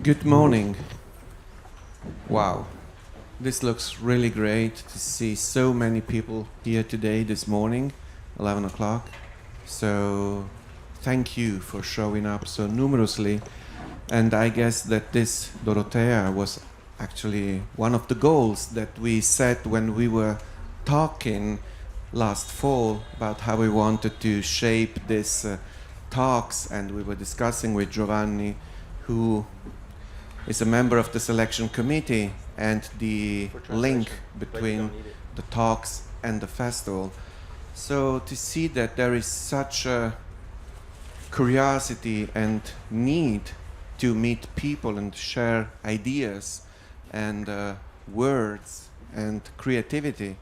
Good morning. Wow, this looks really great to see so many people here today, this morning, 11 o'clock. So thank you for showing up so numerously. And I guess that this Dorothea was actually one of the goals that we set when we were talking last fall about how we wanted to shape these talks, and we were discussing with Giovanni, who is a member of the selection committee, and the link between the talks and the festival. So to see that there is such a curiosity and need to meet people and share ideas and words and creativity,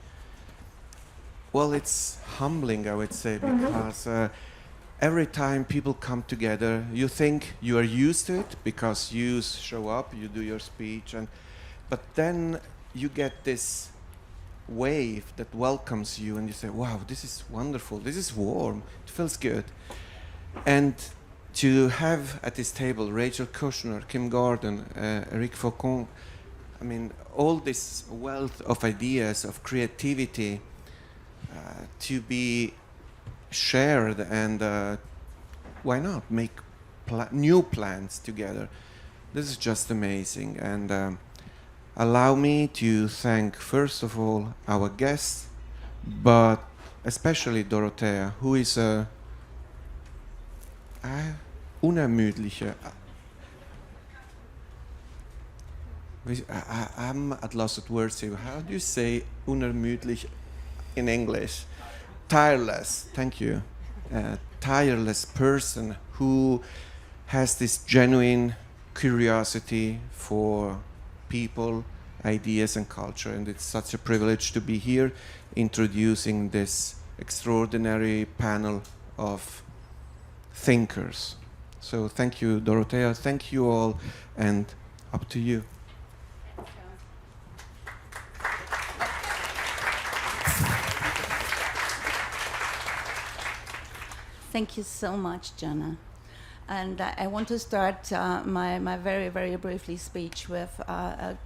well, it's humbling, I would say, because every time people come together, you think you are used to it because you show up, you do your speech, but then you get this wave that welcomes you and you say, wow, this is wonderful, this is warm, it feels good. And to have at this table Rachel Kushner, Kim Gordon, Eric Facon, I mean, all this wealth of ideas, of creativity, to be shared, and why not make new plans together. This is just amazing, and allow me to thank first of all our guests, but especially Dorothea, who is a unermüdliche. I'm at loss of words here. How do you say unermüdlich in English? Tireless, thank you. Tireless person who has this genuine curiosity for people, ideas, and culture. And it's such a privilege to be here introducing this extraordinary panel of thinkers. So thank you, Dorothea. Thank you all, and up to you. Thank you so much, Jana. And I want to start my very, very briefly speech with a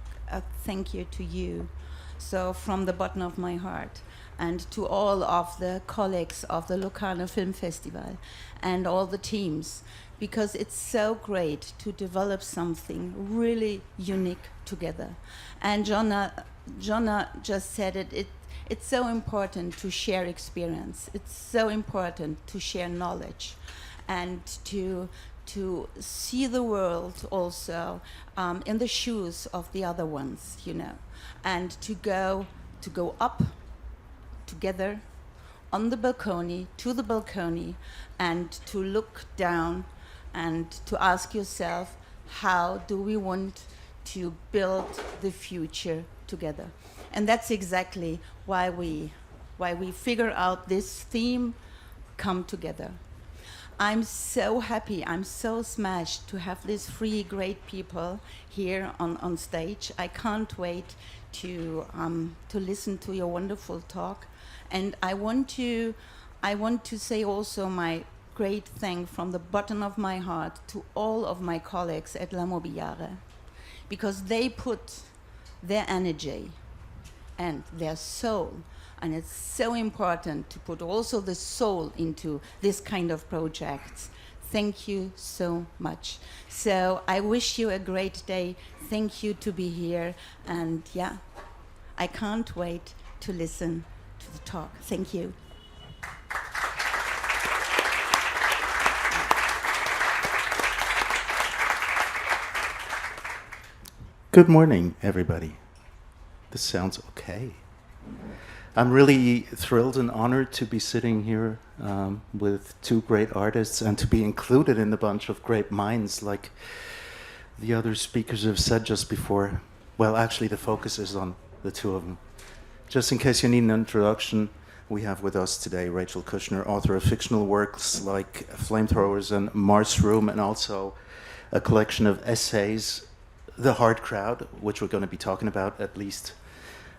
thank you to you. So from the bottom of my heart, and to all of the colleagues of the Locarno Film Festival and all the teams, because it's so great to develop something really unique together. And Jana just said it, it's so important to share experience. It's so important to share knowledge and to see the world also in the shoes of the other ones, you know, and to go up together on the balcony, to the balcony, and to look down and to ask yourself, how do we want to build the future together? And that's exactly why we figure out this theme, come together. I'm so happy, I'm so smashed to have these three great people here on stage. I can't wait to listen to your wonderful talk. And I want to say also my great thanks from the bottom of my heart to all of my colleagues at Mobiliare, because they put their energy and their soul, and it's so important to put also the soul into this kind of projects. Thank you so much. So I wish you a great day. Thank you to be here, and yeah, I can't wait to listen to the talk. Thank you. Good morning, everybody. This sounds okay. I'm really thrilled and honored to be sitting here with two great artists and to be included in the bunch of great minds like the other speakers have said just before. Well, actually, the focus is on the two of them. Just in case you need an introduction, we have with us today Rachel Kushner, author of fictional works like Flamethrowers and Mars Room, and also a collection of essays, The Hard Crowd, which we're going to be talking about at least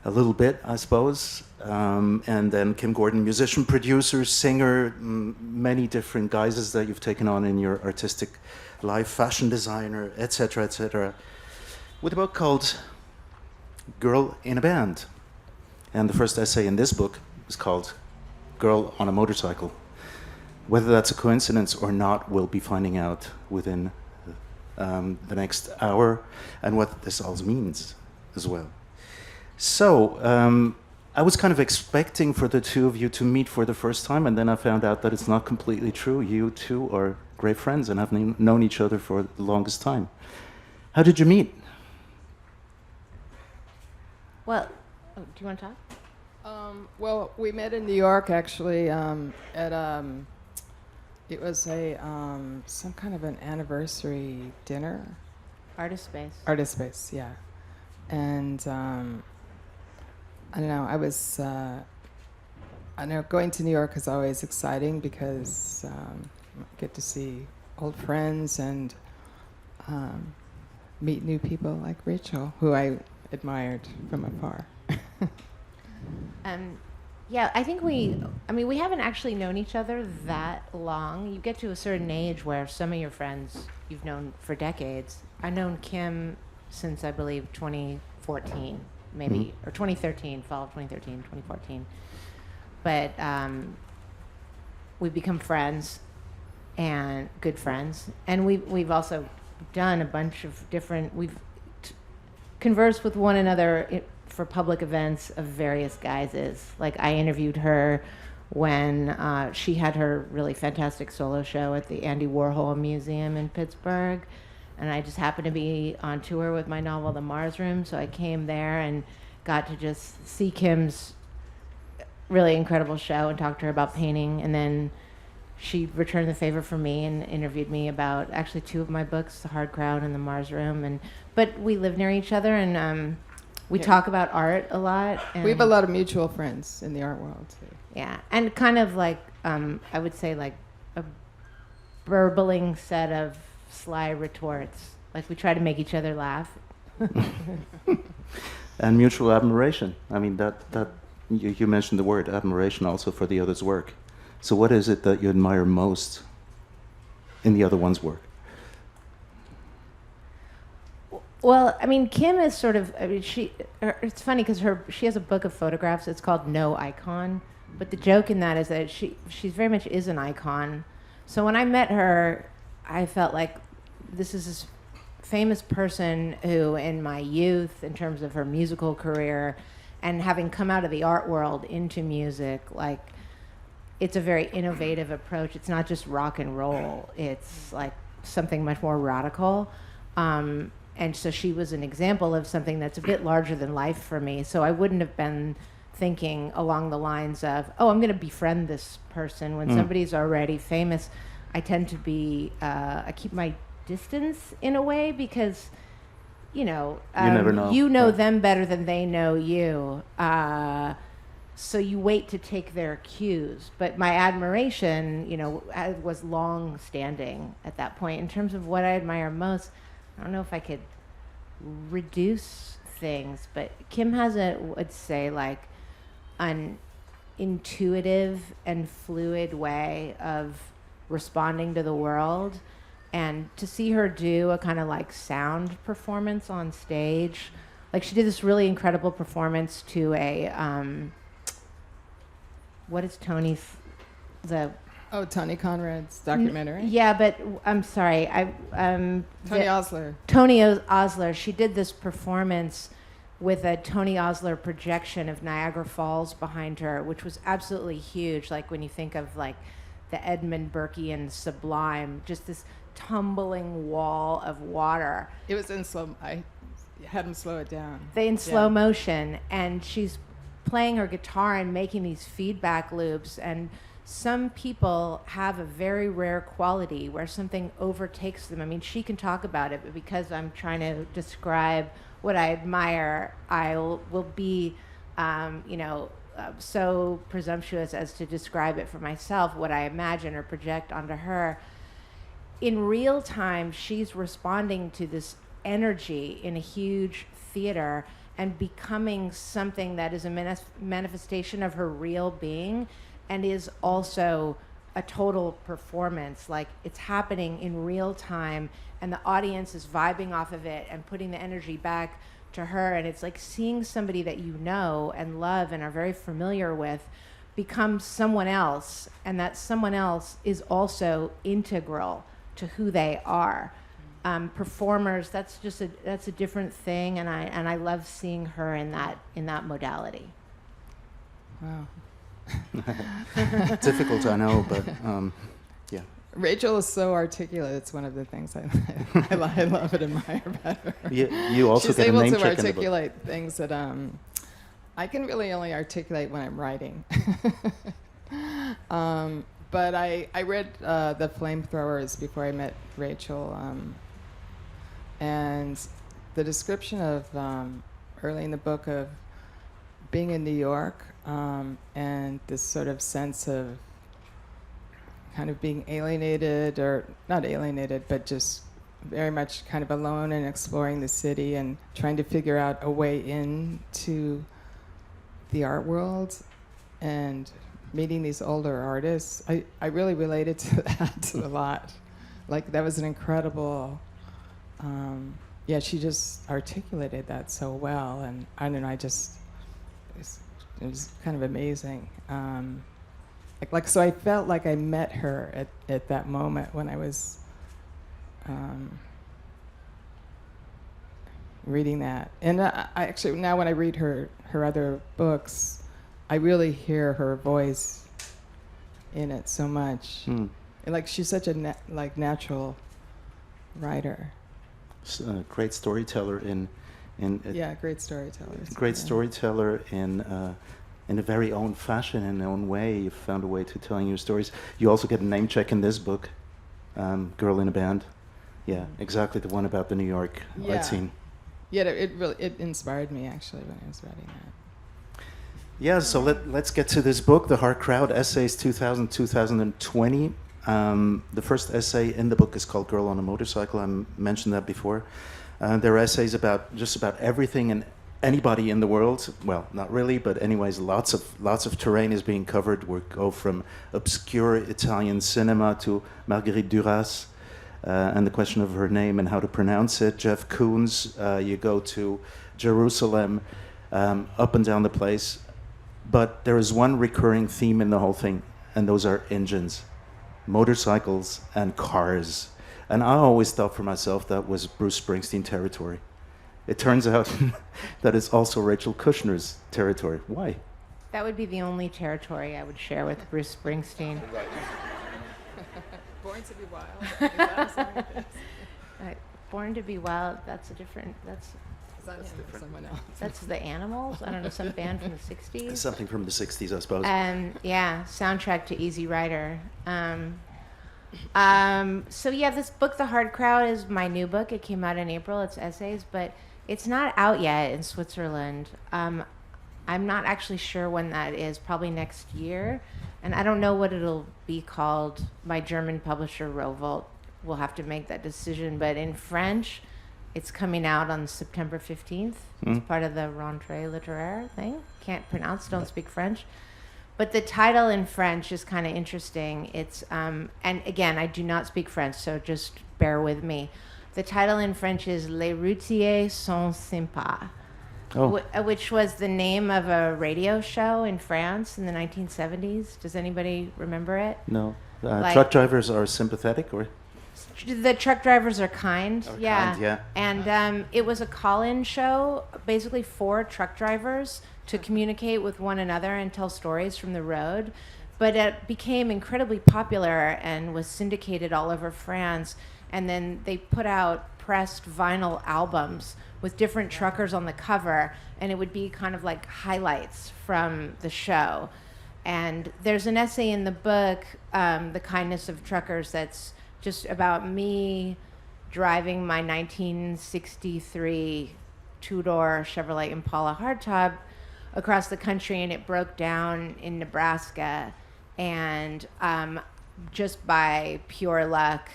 a little bit, I suppose. And then Kim Gordon, musician, producer, singer, many different guises that you've taken on in your artistic life, fashion designer, etc., etc. With a book called Girl in a Band. And the first essay in this book is called Girl on a Motorcycle. Whether that's a coincidence or not, we'll be finding out within the next hour, and what this all means as well. So, I was kind of expecting for the two of you to meet for the first time, and then I found out that it's not completely true. You two are great friends and have known each other for the longest time. How did you meet? Well, do you want to talk? Well, we met in New York actually at it was a some kind of an anniversary dinner. Artist Space. Artist Space, yeah. And I don't know. I know going to New York is always exciting because I get to see old friends and meet new people like Rachel, who I admired from afar. Yeah, I think we haven't actually known each other that long. You get to a certain age where some of your friends you've known for decades. I've known Kim since, I believe, 2014, maybe, or 2013, fall of 2013, 2014. But we've become friends and good friends. And we've also done a bunch of different, we've conversed with one another for public events of various guises. Like I interviewed her when she had her really fantastic solo show at the Andy Warhol Museum in Pittsburgh. And I just happened to be on tour with my novel, The Mars Room. So I came there and got to just see Kim's really incredible show and talk to her about painting. And then she returned the favor for me and interviewed me about actually two of my books, The Hard Crowd and The Mars Room. But we live near each other, and we talk about art a lot. And we have a lot of mutual friends in the art world too. Yeah, and kind of like I would say like a burbling set of sly retorts. Like we try to make each other laugh. And mutual admiration. I mean, that you mentioned the word admiration also for the other's work. So what is it that you admire most in the other one's work? Well, I mean, Kim is sort of, it's funny because she has a book of photographs. It's called No Icon. But the joke in that is that she's very much is an icon. So when I met her, I felt like this is this famous person who in my youth, in terms of her musical career, and having come out of the art world into music, like, it's a very innovative approach. It's not just rock and roll. It's like something much more radical. And so she was an example of something that's a bit larger than life for me. So I wouldn't have been thinking along the lines of, oh, I'm going to befriend this person. When somebody's already famous, I tend to be, I keep my distance in a way because, you never know. You know them better than they know you. So you wait to take their cues. But my admiration, was long standing at that point. In terms of what I admire most, I don't know if I could reduce things, but Kim has would say, like, an intuitive and fluid way of responding to the world. And to see her do a kind of like sound performance on stage, like she did this really incredible performance to a, what is Tony's, Tony Conrad's documentary. Yeah, but I'm sorry. Tony Osler. Tony Osler. She did this performance with a Tony Osler projection of Niagara Falls behind her, which was absolutely huge. Like when you think of like the Edmund Burkean Sublime, just this tumbling wall of water. It was in slow. I had him slow it down. In slow motion, and she's playing her guitar and making these feedback loops. And some people have a very rare quality where something overtakes them. I mean, she can talk about it, but because I'm trying to describe what I admire, I will be, so presumptuous as to describe it for myself, what I imagine or project onto her. In real time, she's responding to this energy in a huge theater, and becoming something that is a manifestation of her real being and is also a total performance. Like, it's happening in real time and the audience is vibing off of it and putting the energy back to her. And it's like seeing somebody that you know and love and are very familiar with become someone else, and that someone else is also integral to who they are. Performers, that's a different thing, and I love seeing her in that modality. Wow. Difficult, I know, but yeah. Rachel is so articulate. It's one of the things I love and admire about her. You also She's get a able name to check in the book. articulate things that I can really only articulate when I'm writing. But I read The Flamethrowers before I met Rachel, and the description of early in the book of being in New York and this sort of sense of kind of being alienated, or not alienated, but just very much kind of alone and exploring the city and trying to figure out a way into the art world and meeting these older artists. I really related to that a lot. Like, that was an incredible, she just articulated that so well, and I don't know, it was kind of amazing. So I felt like I met her at that moment when I was reading that. And I actually, now when I read her other books, I really hear her voice in it so much. And, like, she's such a natural writer. Great storyteller Great storyteller. Great storyteller in a very own fashion, in their own way. You found a way to telling your stories. You also get a name check in this book, Girl in a Band. Yeah, exactly the one about the New York art scene. Yeah, it inspired me actually when I was writing that. Yeah, so let's get to this book, The Hard Crowd, Essays 2000-2020. The first essay in the book is called Girl on a Motorcycle. I mentioned that before. There are essays about just about everything and anybody in the world. Well, not really, but anyways, lots of terrain is being covered. We go from obscure Italian cinema to Marguerite Duras and the question of her name and how to pronounce it. Jeff Koons, you go to Jerusalem, up and down the place. But there is one recurring theme in the whole thing, and those are engines, motorcycles, and cars. And I always thought for myself that was Bruce Springsteen territory. It turns out that it's also Rachel Kushner's territory. Why? That would be the only territory I would share with Bruce Springsteen. Born to be Wild. Is that a song it is? Born to be Wild, that's different. That's different. Someone else. That's the Animals. I don't know, some band from the 60s. Something from the 60s, I suppose. Soundtrack to Easy Rider. This book, The Hard Crowd, is my new book. It came out in April. It's essays, but it's not out yet in Switzerland. I'm not actually sure when that is, probably next year. And I don't know what it'll be called. My German publisher, Rowohlt, will have to make that decision. But in French, it's coming out on September 15th. It's part of the rentrée littéraire thing. Can't pronounce, don't speak French. But the title in French is kind of interesting. It's, and again, I do not speak French, so just bear with me. The title in French is Les routiers sont sympas, which was the name of a radio show in France in the 1970s. Does anybody remember it? No. Truck drivers are sympathetic, or? The truck drivers are kind, Kind, yeah. And it was a call-in show, basically for truck drivers to communicate with one another and tell stories from the road. But it became incredibly popular and was syndicated all over France. And then they put out pressed vinyl albums with different truckers on the cover, and it would be kind of like highlights from the show. And there's an essay in the book, The Kindness of Truckers, that's just about me driving my 1963 two-door Chevrolet Impala hardtop across the country, and it broke down in Nebraska. And just by pure luck,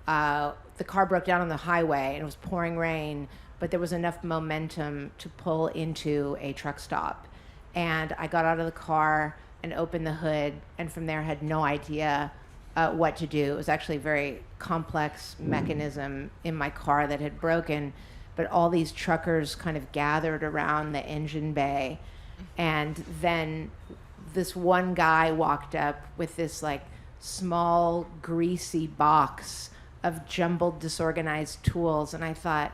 the car broke down on the highway, and it was pouring rain, but there was enough momentum to pull into a truck stop. And I got out of the car and opened the hood, and from there had no idea what to do. It was actually a very complex mechanism in my car that had broken, but all these truckers kind of gathered around the engine bay. And then this one guy walked up with this like small, greasy box of jumbled, disorganized tools. And I thought,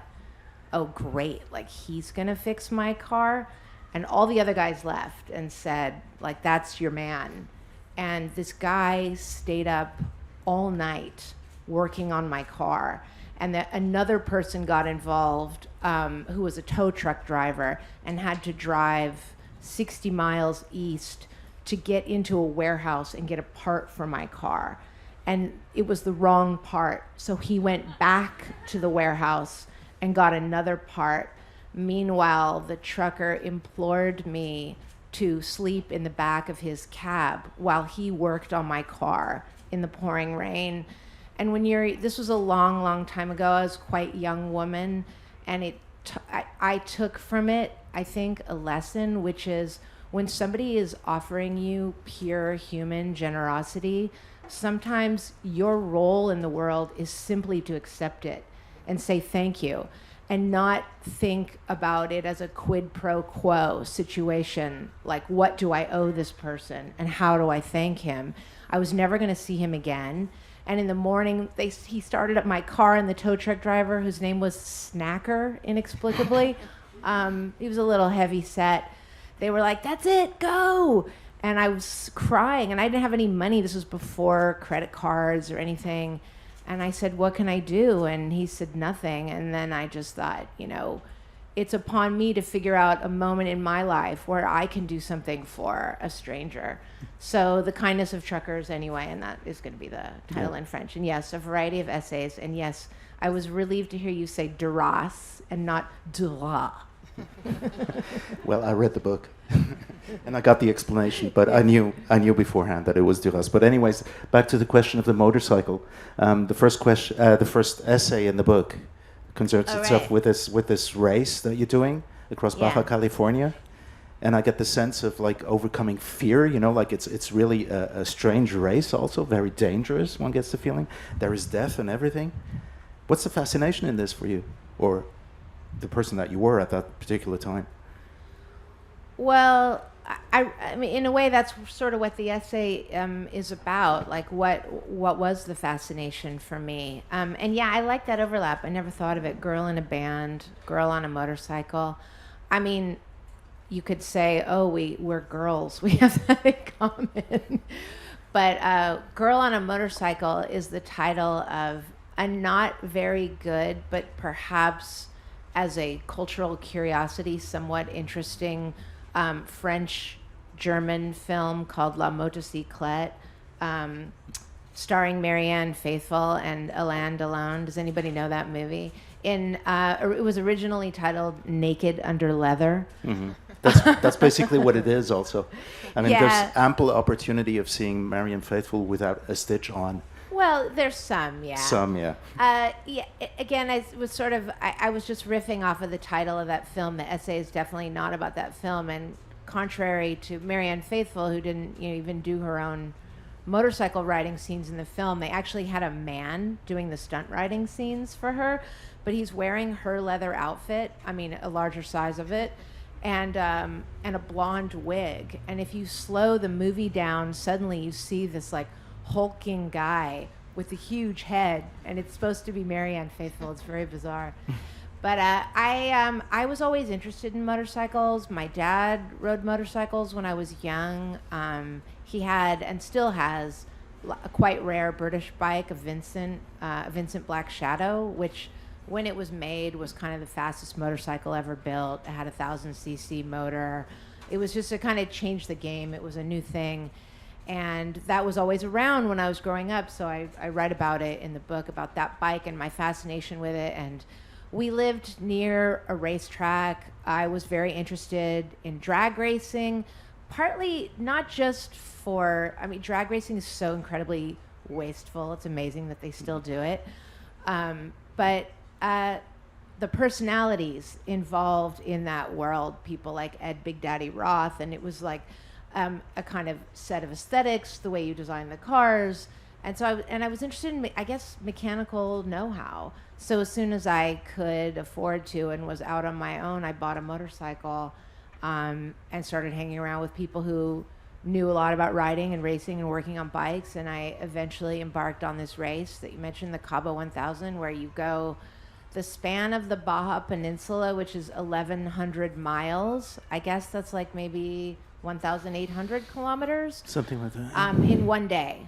oh, great, like he's gonna fix my car. And all the other guys left and said, like, that's your man. And this guy stayed up all night working on my car. And another person got involved who was a tow truck driver and had to drive 60 miles east to get into a warehouse and get a part for my car. And it was the wrong part. So he went back to the warehouse and got another part. Meanwhile, the trucker implored me to sleep in the back of his cab while he worked on my car in the pouring rain. And this was a long, long time ago. I was quite a young woman, and I took from it, I think, a lesson, which is when somebody is offering you pure human generosity, sometimes your role in the world is simply to accept it and say thank you, and not think about it as a quid pro quo situation, like what do I owe this person and how do I thank him? I was never going to see him again. And in the morning, he started up my car, and the tow truck driver, whose name was Snacker, inexplicably, he was a little heavy set. They were like, that's it, go. And I was crying, and I didn't have any money. This was before credit cards or anything. And I said, what can I do? And he said, nothing. And then I just thought, it's upon me to figure out a moment in my life where I can do something for a stranger. So The Kindness of Truckers, anyway, and that is going to be the title in French. And yes, a variety of essays. And yes, I was relieved to hear you say Duras and not Duras. Well, I read the book, and I got the explanation, but I knew beforehand that it was Duras. But anyways, back to the question of the motorcycle. The first essay in the book concerns itself with this race that you're doing across Baja California, and I get the sense of like overcoming fear. Like it's really a strange race, also very dangerous. One gets the feeling there is death and everything. What's the fascination in this for you, or the person that you were at that particular time? Well, I mean, in a way, that's sort of what the essay is about. Like, what was the fascination for me? And yeah, I like that overlap. I never thought of it. Girl in a band, girl on a motorcycle. I mean, you could say, oh, we're girls. We have that in common. But Girl on a Motorcycle is the title of a not very good, but perhaps as a cultural curiosity, somewhat interesting French-German film called La Motocyclette, starring Marianne Faithfull and Alain Delon. Does anybody know that movie? It was originally titled Naked Under Leather. Mm-hmm. That's basically what it is also. I mean, there's ample opportunity of seeing Marianne Faithfull without a stitch on. Well, there's some, yeah. Some, yeah. Again, I was sort of, I was just riffing off of the title of that film. The essay is definitely not about that film. And contrary to Marianne Faithfull, who didn't even do her own motorcycle riding scenes in the film, they actually had a man doing the stunt riding scenes for her. But he's wearing her leather outfit, I mean, a larger size of it, and a blonde wig. And if you slow the movie down, suddenly you see this, like, hulking guy with a huge head, and it's supposed to be Marianne Faithfull. It's very bizarre. But I was always interested in motorcycles. My dad rode motorcycles when I was young. He had and still has a quite rare British bike, a Vincent Black Shadow, which when it was made was kind of the fastest motorcycle ever built. It had a 1,000cc motor. It was just to kind of change the game. It was a new thing. And that was always around when I was growing up, so I write about it in the book, about that bike and my fascination with it. And we lived near a racetrack. I was very interested in drag racing, partly not just drag racing is so incredibly wasteful. It's amazing that they still do it. But the personalities involved in that world, people like Ed Big Daddy Roth, and it was like a kind of set of aesthetics, the way you design the cars. And so I was interested in, I guess, mechanical know-how. So as soon as I could afford to and was out on my own, I bought a motorcycle and started hanging around with people who knew a lot about riding and racing and working on bikes. And I eventually embarked on this race that you mentioned, the Cabo 1000, where you go the span of the Baja Peninsula, which is 1,100 miles. I guess that's like maybe 1,800 kilometers. Something like that. In one day.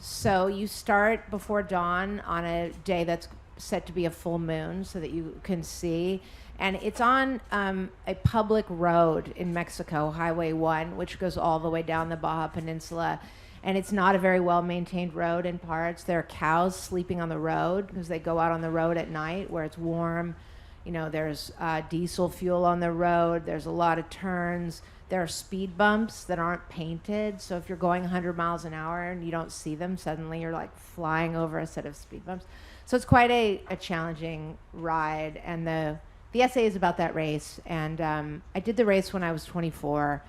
So you start before dawn on a day that's set to be a full moon so that you can see. And it's on a public road in Mexico, Highway 1, which goes all the way down the Baja Peninsula. And it's not a very well-maintained road in parts. There are cows sleeping on the road because they go out on the road at night where it's warm. You know, there's diesel fuel on the road. There's a lot of turns. There are speed bumps that aren't painted. So if you're going 100 miles an hour and you don't see them, suddenly you're like flying over a set of speed bumps. So it's quite a challenging ride. And the essay is about that race. And I did the race when I was 24.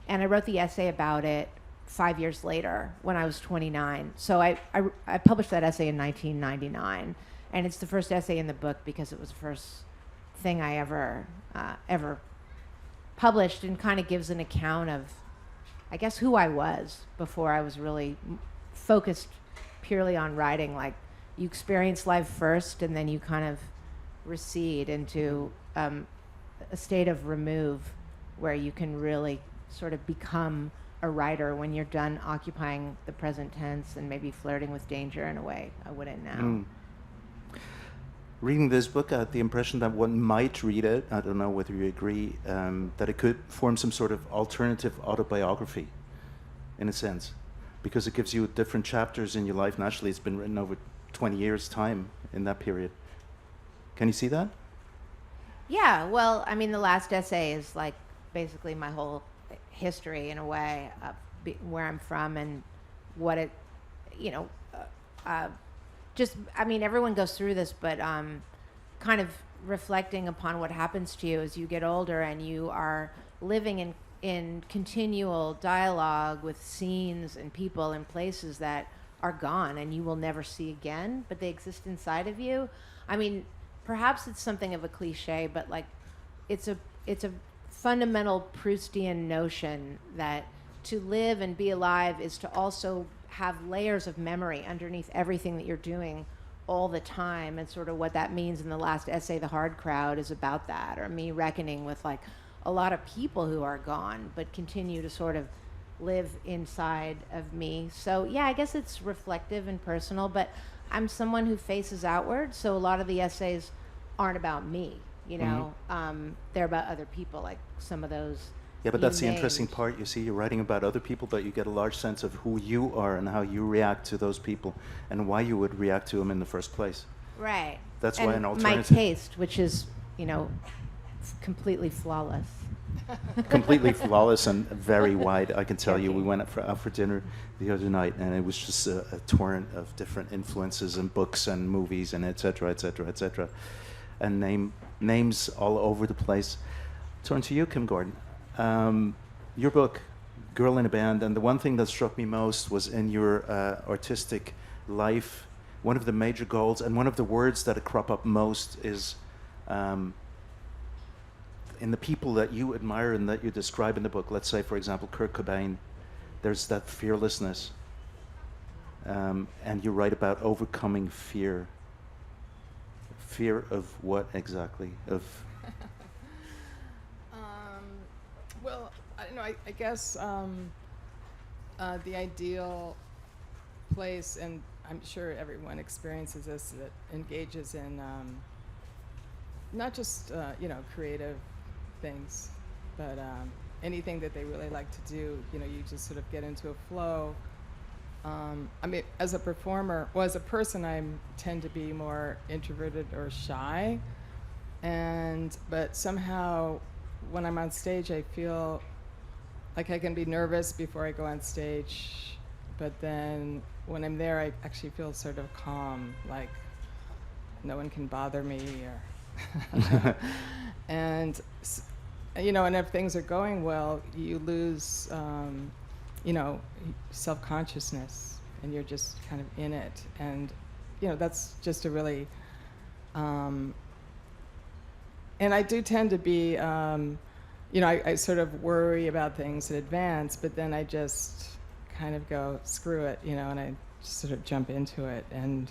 And I wrote the essay about it 5 years later when I was 29. So I published that essay in 1999. And it's the first essay in the book because it was the first thing I ever published, and kind of gives an account of, I guess, who I was before I was really focused purely on writing. Like, you experience life first, and then you kind of recede into a state of remove where you can really sort of become a writer when you're done occupying the present tense and maybe flirting with danger in a way I wouldn't now. Reading this book, I had the impression that one might read it, I don't know whether you agree, that it could form some sort of alternative autobiography, in a sense, because it gives you different chapters in your life. Naturally, it's been written over 20 years' time in that period. Can you see that? Yeah, well, I mean, the last essay is like basically my whole history in a way, of where I'm from and what it, you know, just, I mean, everyone goes through this, but kind of reflecting upon what happens to you as you get older and you are living in continual dialogue with scenes and people and places that are gone and you will never see again, but they exist inside of you. I mean, perhaps it's something of a cliche, but like it's a fundamental Proustian notion that to live and be alive is to also have layers of memory underneath everything that you're doing all the time. And sort of what that means in the last essay, The Hard Crowd, is about that, or me reckoning with like a lot of people who are gone but continue to sort of live inside of me. So yeah, I guess it's reflective and personal, but I'm someone who faces outward, so a lot of the essays aren't about me, you know. They're about other people, like some of those. Yeah, but that's the interesting part. You see, you're writing about other people, but you get a large sense of who you are and how you react to those people and why you would react to them in the first place. Right. That's and why an alternative... my taste, which is, you know, completely flawless. Completely flawless and very wide. I can tell you, we went out for dinner the other night, and it was just a torrent of different influences and books and movies and et cetera, and names all over the place. Turn to you, Kim Gordon. Your book, Girl in a Band, and the one thing that struck me most was in your artistic life, one of the major goals and one of the words that crop up most is in the people that you admire and that you describe in the book. Let's say, for example, Kurt Cobain. There's that fearlessness, and you write about overcoming fear. Fear of what exactly? Of well, I don't know. I guess the ideal place, and I'm sure everyone experiences this, that engages in not just you know, creative things, but anything that they really like to do. You know, you just sort of get into a flow. I mean, as a performer, well, as a person, I tend to be more introverted or shy, but somehow when I'm on stage, I feel like I can be nervous before I go on stage, but then when I'm there, I actually feel sort of calm, like no one can bother me, or And and if things are going well, you lose self-consciousness, and you're just kind of in it. And that's just a really and I do tend to be I sort of worry about things in advance, but then I just kind of go screw it, and I just sort of jump into it. And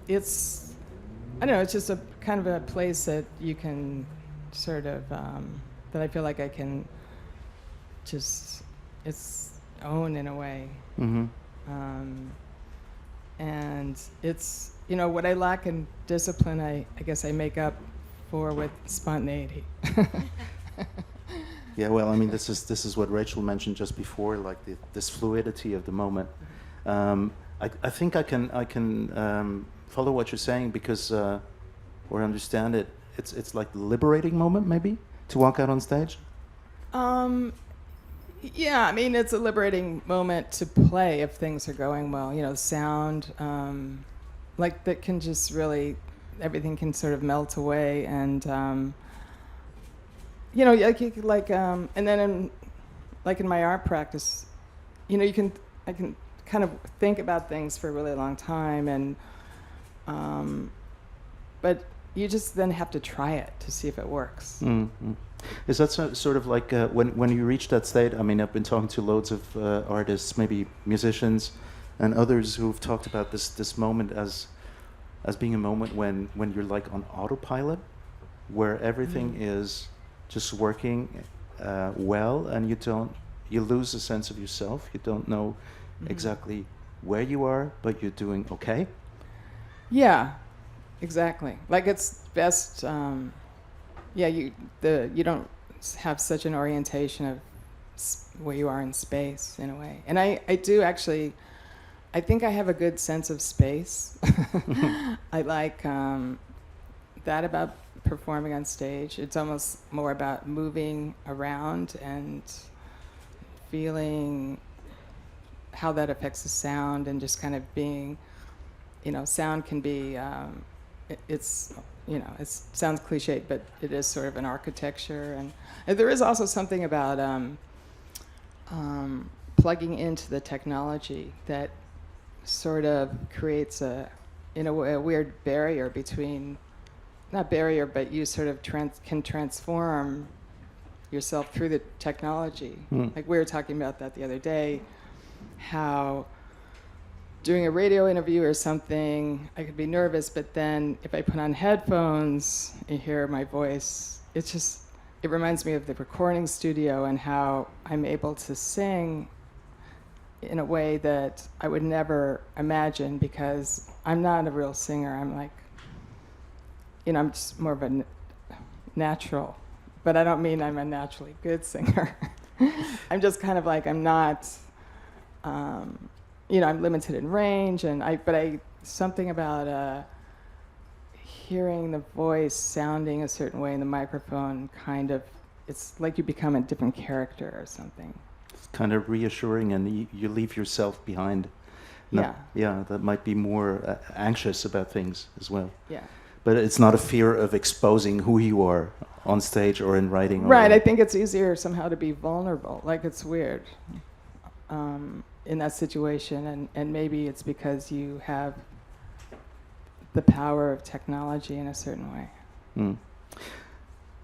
it's it's just a kind of a place that you can sort of that I feel like I can just own in a way. Mm-hmm. And it's what I lack in discipline, I guess I make up for with spontaneity. Yeah, well, I mean, this is what Rachel mentioned just before, like this fluidity of the moment. I think I can follow what you're saying because, or understand it. It's like the liberating moment, maybe, to walk out on stage. Yeah, I mean, it's a liberating moment to play if things are going well. Sound, like that can just really, everything can sort of melt away, and and then in my art practice, I can kind of think about things for a really long time, and but you just then have to try it to see if it works. Mm-hmm. Is that sort of like when you reach that state? I mean, I've been talking to loads of artists, maybe musicians, and others who've talked about this moment as being a moment when you're like on autopilot, where everything is just working well, and you lose a sense of yourself. You don't know exactly where you are, but you're doing okay. Yeah, exactly. Like it's best. You don't have such an orientation of where you are in space in a way. And I do actually, I think I have a good sense of space. I like that about performing on stage. It's almost more about moving around and feeling how that affects the sound, and just kind of being, sound can be, it sounds cliche, but it is sort of an architecture. And there is also something about plugging into the technology that sort of creates a weird barrier between, not barrier, but you sort of can transform yourself through the technology. Like we were talking about that the other day, how doing a radio interview or something, I could be nervous, but then if I put on headphones and hear my voice, it reminds me of the recording studio and how I'm able to sing in a way that I would never imagine, because I'm not a real singer. I'm like, I'm just more of a natural, but I don't mean I'm a naturally good singer. I'm just kind of like, I'm not, I'm limited in range, but something about hearing the voice sounding a certain way in the microphone, kind of, it's like you become a different character or something. It's kind of reassuring, and you leave yourself behind. Yeah, that might be more anxious about things as well. Yeah. But it's not a fear of exposing who you are on stage or in writing. Right, I think it's easier somehow to be vulnerable. Like, it's weird in that situation, and maybe it's because you have the power of technology in a certain way.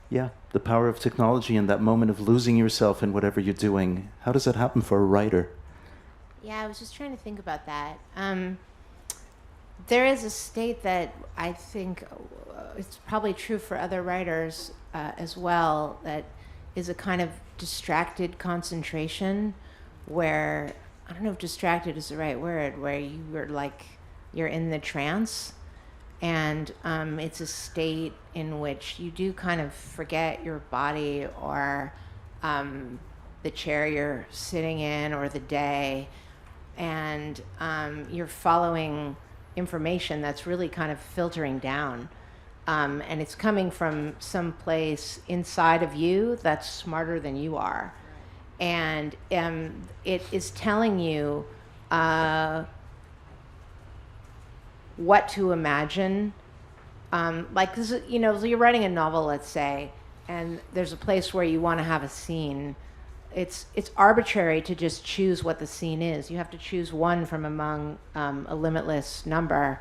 Yeah, the power of technology and that moment of losing yourself in whatever you're doing. How does that happen for a writer? Yeah, I was just trying to think about that. There is a state that I think it's probably true for other writers as well, that is a kind of distracted concentration, where, I don't know if distracted is the right word, where you're in the trance, and it's a state in which you do kind of forget your body, or the chair you're sitting in, or the day, and you're following information that's really kind of filtering down, and it's coming from some place inside of you that's smarter than you are, and it is telling you what to imagine Like this is, so you're writing a novel, let's say, and there's a place where you want to have a scene. It's arbitrary to just choose what the scene is. You have to choose one from among a limitless number.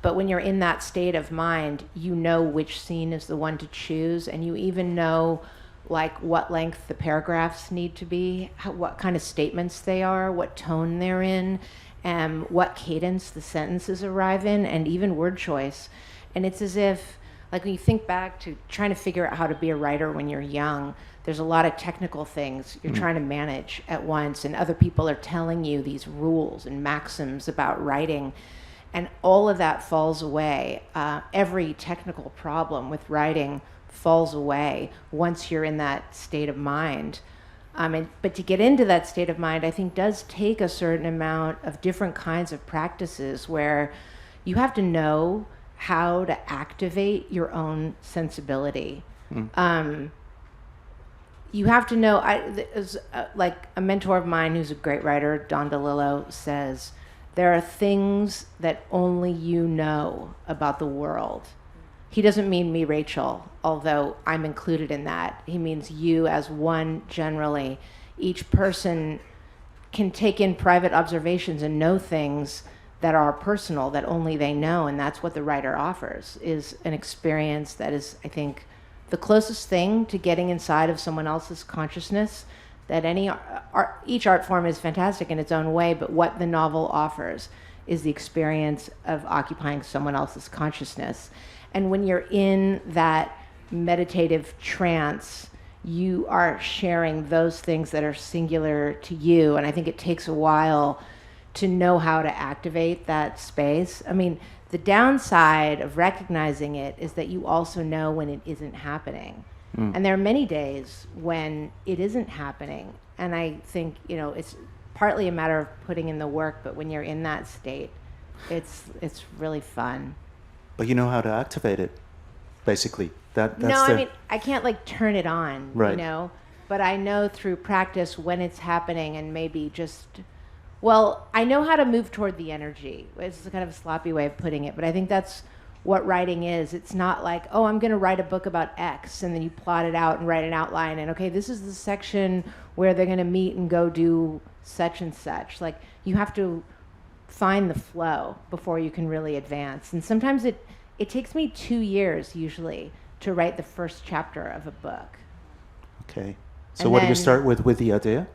But when you're in that state of mind, you know which scene is the one to choose, and you even know like what length the paragraphs need to be, what kind of statements they are, what tone they're in, what cadence the sentences arrive in, and even word choice. And it's as if, like when you think back to trying to figure out how to be a writer when you're young, there's a lot of technical things you're trying to manage at once, and other people are telling you these rules and maxims about writing, and all of that falls away. Every technical problem with writing falls away once you're in that state of mind. But to get into that state of mind, I think does take a certain amount of different kinds of practices where you have to know how to activate your own sensibility. You have to know, like a mentor of mine who's a great writer, Don DeLillo, says, there are things that only you know about the world. He doesn't mean me, Rachel, although I'm included in that. He means you as one generally. Each person can take in private observations and know things that are personal, that only they know, and that's what the writer offers, is an experience that is, I think, the closest thing to getting inside of someone else's consciousness that each art form is fantastic in its own way, but what the novel offers is the experience of occupying someone else's consciousness. And when you're in that meditative trance, you are sharing those things that are singular to you. And I think it takes a while to know how to activate that space. I mean, the downside of recognizing it is that you also know when it isn't happening. And there are many days when it isn't happening. And I think, it's partly a matter of putting in the work, but when you're in that state, it's really fun. But you know how to activate it, basically. That's I mean, I can't like turn it on, right. But I know through practice when it's happening, and maybe I know how to move toward the energy. It's kind of a sloppy way of putting it, but I think that's what writing is. It's not like, oh, I'm going to write a book about X, and then you plot it out and write an outline, and okay, this is the section where they're going to meet and go do such and such. Like, you have to find the flow before you can really advance. And sometimes it takes me 2 years usually to write the first chapter of a book. Okay. So what do you start with the idea?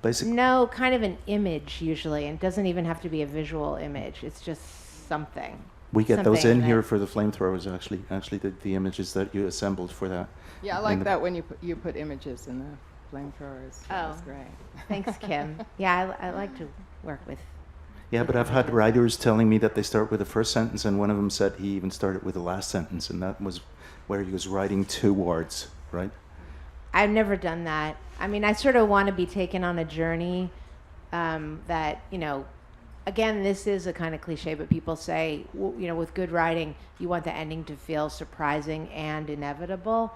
Basically? No, kind of an image usually, and it doesn't even have to be a visual image. It's just something. We get those in here for the flamethrowers, actually the images that you assembled for that. Yeah, I like that when you put images in the flamethrowers. That's great. Thanks, Kim. Yeah, I like to work with. Yeah, but I've had writers telling me that they start with the first sentence, and one of them said he even started with the last sentence, and that was where he was writing towards, right? I've never done that. I mean, I sort of want to be taken on a journey that, again, this is a kind of cliche, but people say, with good writing, you want the ending to feel surprising and inevitable.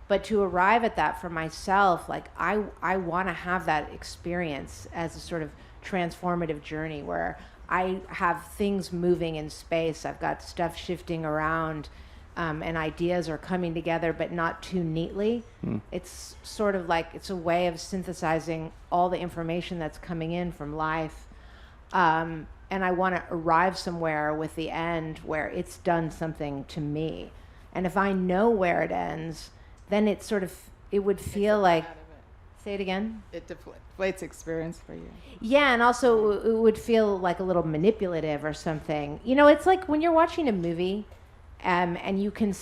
But to arrive at that for myself, like I want to have that experience as a sort of transformative journey where I have things moving in space. I've got stuff shifting around, and ideas are coming together, but not too neatly. It's sort of like it's a way of synthesizing all the information that's coming in from life. And I want to arrive somewhere with the end where it's done something to me. And if I know where it ends, then it would feel like, say it again? It deflates experience for you. Yeah, and also it would feel like a little manipulative or something. It's like when you're watching a movie, and you can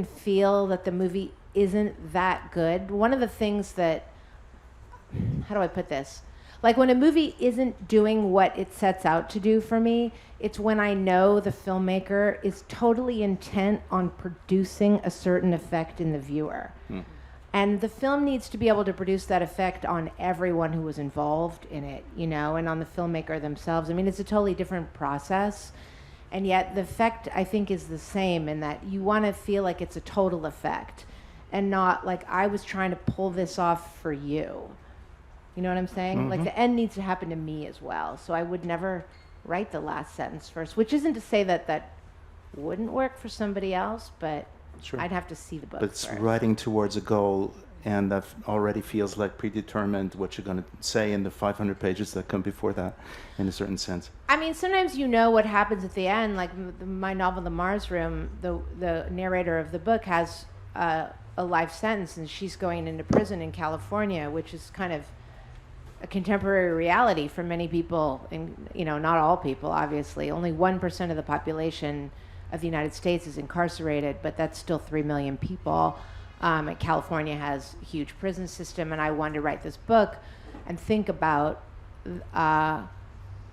feel that the movie isn't that good. One of the things that, how do I put this? Like when a movie isn't doing what it sets out to do for me, it's when I know the filmmaker is totally intent on producing a certain effect in the viewer. And the film needs to be able to produce that effect on everyone who was involved in it, and on the filmmaker themselves. I mean, it's a totally different process. And yet the effect, I think, is the same in that you want to feel like it's a total effect and not like I was trying to pull this off for you. You know what I'm saying? Mm-hmm. Like the end needs to happen to me as well. So I would never write the last sentence first, which isn't to say that wouldn't work for somebody else, but Sure. I'd have to see the book But it's first. writing towards a goal, and that already feels like predetermined what you're going to say in the 500 pages that come before that, in a certain sense. I mean, sometimes you know what happens at the end. Like my novel, The Mars Room, the narrator of the book has a life sentence, and she's going into prison in California, which is kind of a contemporary reality for many people. And not all people, obviously. Only 1% of the population of the United States is incarcerated, but that's still 3 million people. And California has a huge prison system, and I wanted to write this book and think about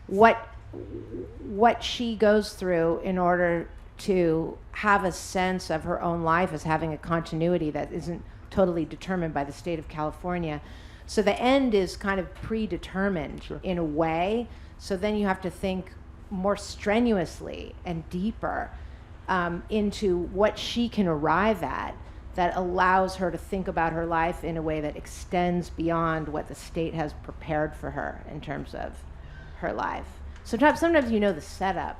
what she goes through in order to have a sense of her own life as having a continuity that isn't totally determined by the state of California. So the end is kind of predetermined in a way. So then you have to think more strenuously and deeper into what she can arrive at that allows her to think about her life in a way that extends beyond what the state has prepared for her in terms of her life. Sometimes you know the setup,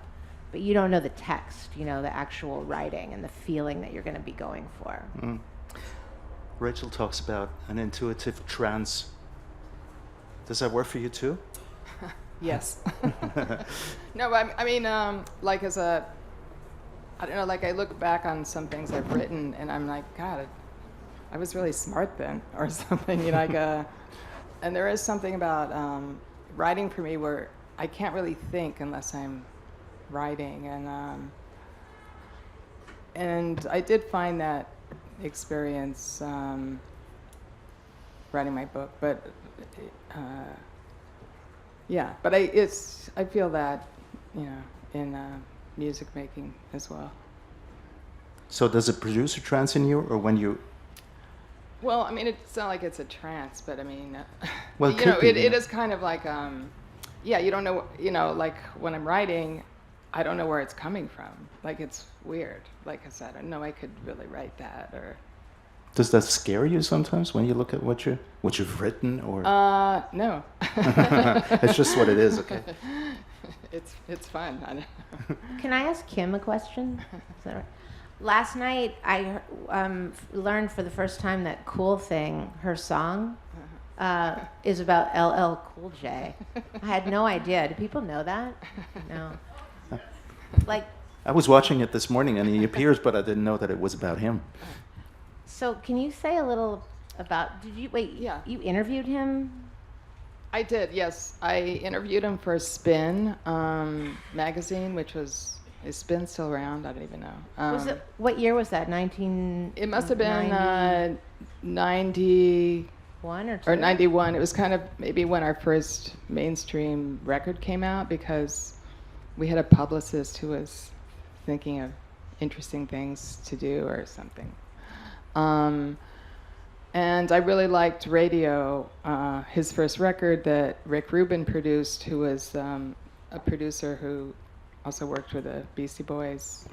but you don't know the text, the actual writing and the feeling that you're going to be going for. Mm. Rachel talks about an intuitive trance. Does that work for you too? Yes. No, I mean, like I don't know, like I look back on some things I've written and I'm like, God, I was really smart then, or something, and there is something about writing for me where I can't really think unless I'm writing, and I did find that experience writing my book, but but I feel that in music making as well. So does it produce a trance in you, or when you? Well, I mean, it's not like it's a trance, but I mean, Well, it could be, it is kind of like, you don't know, like when I'm writing, I don't know where it's coming from. Like, it's weird. Like I said, I don't know I could really write that, or. Does that scare you sometimes when you look at what you've written, or? No. It's just what it is, okay? It's fun. I don't know. Can I ask Kim a question? Is that right? Last night, I learned for the first time that Cool Thing, her song, is about LL Cool J. I had no idea. Do people know that? No. Like. I was watching it this morning, and he appears, but I didn't know that it was about him. So can you say a little about? Yeah. You interviewed him? I did, yes. I interviewed him for Spin magazine, which was. Is Spin still around? I don't even know. What year was that? 19. It must have been 90. 1 or 2? Or 91. It was kind of maybe when our first mainstream record came out, because we had a publicist who was thinking of interesting things to do or something. And I really liked Radio, his first record that Rick Rubin produced, who was a producer who also worked with the Beastie Boys,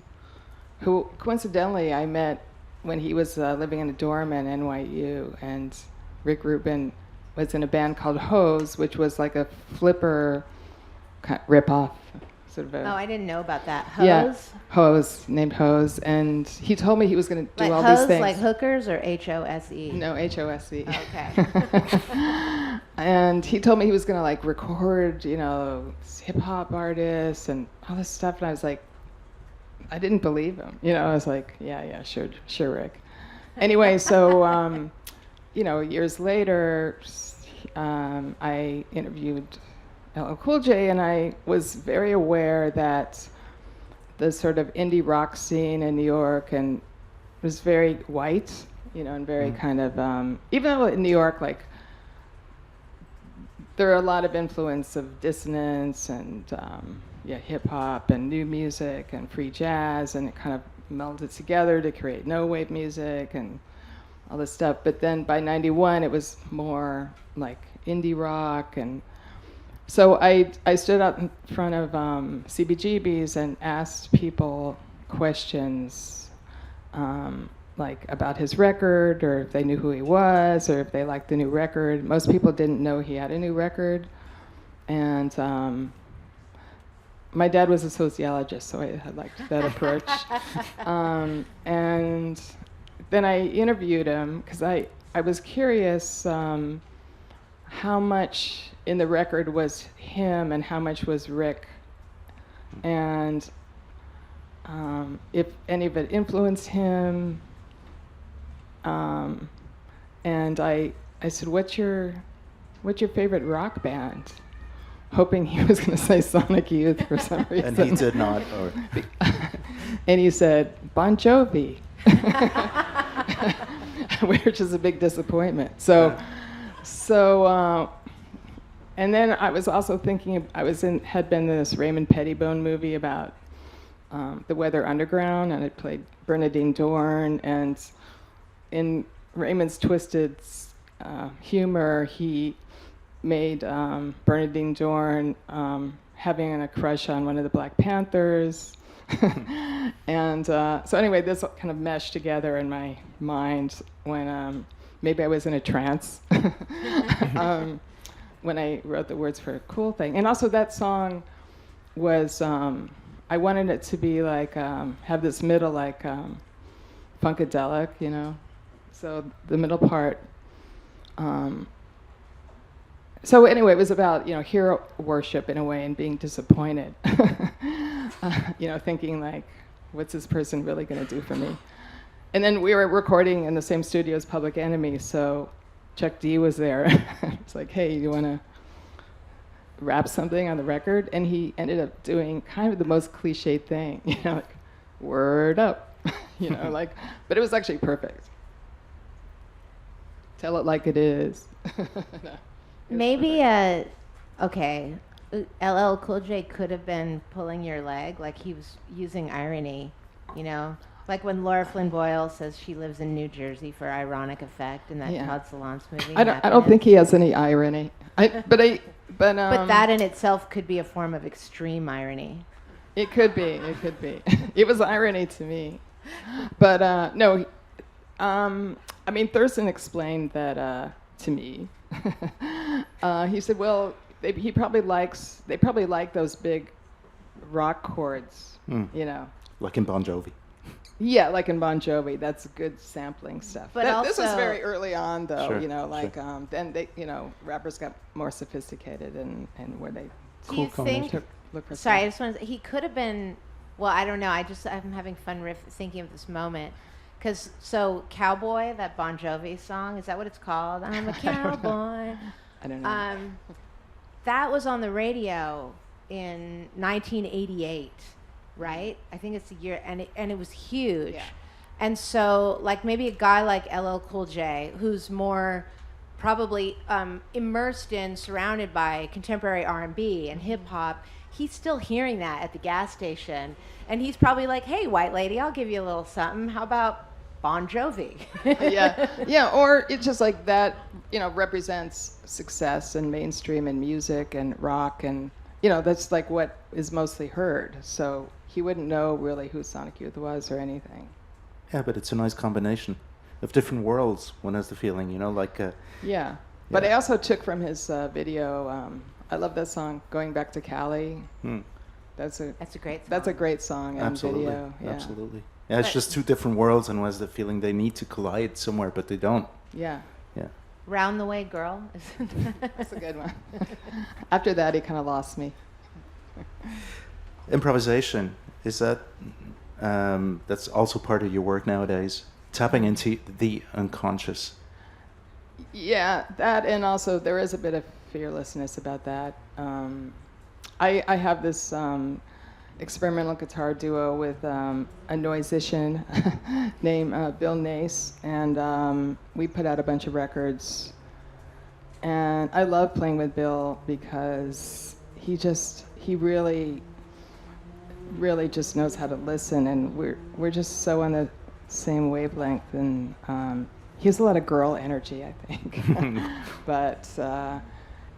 who coincidentally I met when he was living in a dorm at NYU, and Rick Rubin was in a band called Hose, which was like a Flipper rip-off. Sort of I didn't know about that. Hose? Yeah, Hose, named Hose, and he told me he was going to do like all hose, these things. like hookers, or H-O-S-E? No, H-O-S-E. Okay. And he told me he was going to like record, hip-hop artists and all this stuff, and I was like, I didn't believe him. I was like, yeah, sure, Rick. Anyway, so, years later, I interviewed LL Cool J, and I was very aware that the sort of indie rock scene in New York and was very white, and very kind of, even though in New York, like, there are a lot of influence of dissonance and, hip hop and new music and free jazz, and it kind of melded together to create no wave music and all this stuff. But then by 91, it was more like indie rock. And so I stood out in front of CBGB's and asked people questions like about his record, or if they knew who he was, or if they liked the new record. Most people didn't know he had a new record. And my dad was a sociologist, so I liked that approach. And then I interviewed him because I was curious how much in the record was him and how much was Rick, and if any of it influenced him. And I said, what's your favorite rock band? Hoping he was going to say Sonic Youth for some reason. And he did not. Or And he said, Bon Jovi. Which is a big disappointment. So, and then I was also thinking, had been in this Raymond Pettibone movie about the Weather Underground, and it played Bernadine Dorn, and in Raymond's twisted humor, he made Bernadine Dorn having a crush on one of the Black Panthers. And so anyway, this kind of meshed together in my mind when maybe I was in a trance when I wrote the words for Cool Thing. And also that song was, I wanted it to be like, have this middle like funkadelic, you know? So the middle part, so anyway, it was about, you know, hero worship in a way and being disappointed. You know, thinking like, what's this person really going to do for me? And then we were recording in the same studio as Public Enemy, so Chuck D was there. It's like, hey, you want to rap something on the record? And he ended up doing kind of the most cliche thing, you know, like, word up, you know, like, but it was actually perfect. Tell it like it is. No. Maybe, okay, LL Cool J could have been pulling your leg, like he was using irony, you know? Like when Laura Flynn Boyle says she lives in New Jersey for ironic effect in that Todd Solondz movie. I don't think he has any irony. But that in itself could be a form of extreme irony. It could be. It was irony to me. But no, I mean, Thurston explained that to me. He said, well, they probably like those big rock chords, you know. like in Bon Jovi. Yeah, like in Bon Jovi. That's good sampling stuff. But this was very early on, though. Sure, you know, like sure. then they, you know, rappers got more sophisticated and where they Do you think? look for. Sorry, I stuff. just want to. He could have been. Well, I don't know. I'm having fun thinking of this moment. Because so Cowboy, that Bon Jovi song, is that what it's called? I'm a cowboy. I don't know. That was on the radio in 1988, right? I think it's the year, and it was huge. Yeah. And so, like maybe a guy like LL Cool J, who's more probably immersed in, surrounded by contemporary R&B and hip hop, he's still hearing that at the gas station, and he's probably like, "Hey, white lady, I'll give you a little something. How about Bon Jovi?" yeah, or it's just like that, you know, represents success and mainstream and music and rock, and you know, that's like what is mostly heard. So he wouldn't know really who Sonic Youth was or anything. Yeah, but it's a nice combination of different worlds. One has the feeling, you know, like. Yeah, but I also took from his video. I love that song, "Going Back to Cali." That's a great song. That's a great song and Absolutely, video. Yeah. absolutely. Yeah, it's just two different worlds, and one has the feeling they need to collide somewhere, but they don't. Yeah. Yeah. Round the Way Girl. That's a good one. After that, he kind of lost me. Improvisation, is that that's also part of your work nowadays? Tapping into the unconscious. Yeah, that, and also there is a bit of fearlessness about that. I have this experimental guitar duo with a noisician named Bill Nace, and we put out a bunch of records. And I love playing with Bill because he really just knows how to listen, and we're just so on the same wavelength, and he has a lot of girl energy, I think. But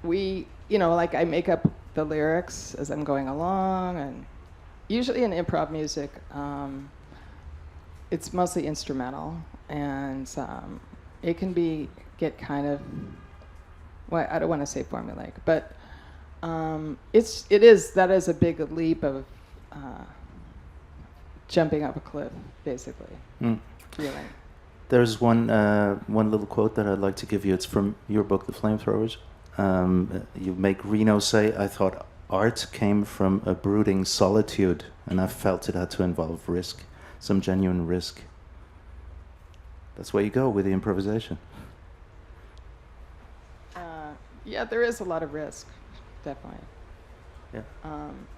we, you know, like I make up the lyrics as I'm going along, and usually in improv music, it's mostly instrumental, and it can get kind of, well, I don't want to say formulaic, but that is a big leap of jumping up a cliff, basically. Mm. Feeling. There's one little quote that I'd like to give you. It's from your book, The Flamethrowers. You make Reno say, "I thought art came from a brooding solitude, and I felt it had to involve risk, some genuine risk." That's where you go with the improvisation. Yeah, there is a lot of risk, definitely. Yeah.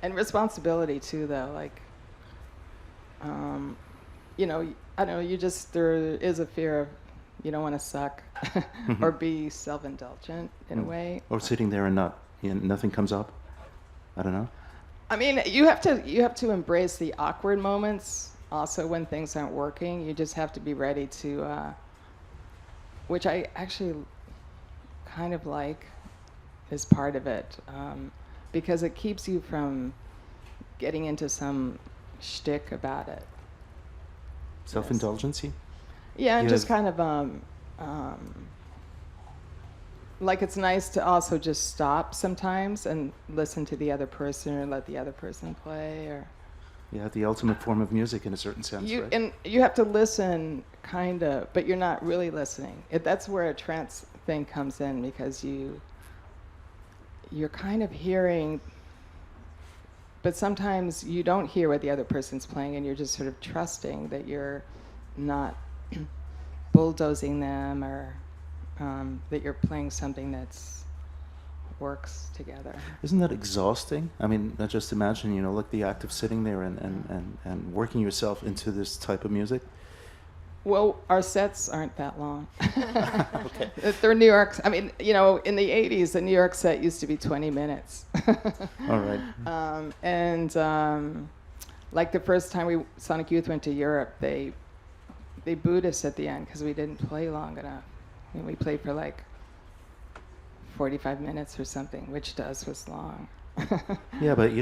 And responsibility too, though. Like, you know, I don't know. There is a fear of you don't want to suck or be self-indulgent in a way. Or sitting there and nothing comes up. I don't know. I mean, you have to embrace the awkward moments. Also, when things aren't working, you just have to be ready to, which I actually kind of like, is part of it, because it keeps you from getting into some shtick about it. Self-indulgency? Yeah, and just kind of like it's nice to also just stop sometimes and listen to the other person or let the other person play or. Yeah, the ultimate form of music in a certain sense, right? And you have to listen, kind of, but you're not really listening. That's where a trance thing comes in because you're kind of hearing, but sometimes you don't hear what the other person's playing and you're just sort of trusting that you're not bulldozing them or that you're playing something that's works together. Isn't that exhausting? I mean, I just imagine, like the act of sitting there and working yourself into this type of music. Well, our sets aren't that long. Okay. They're New York. I mean, in the 80s, the New York set used to be 20 minutes. All right. Like the first time Sonic Youth went to Europe, they booed us at the end because we didn't play long enough. I mean, we played for like 45 minutes or something, which to us was long. Yeah, but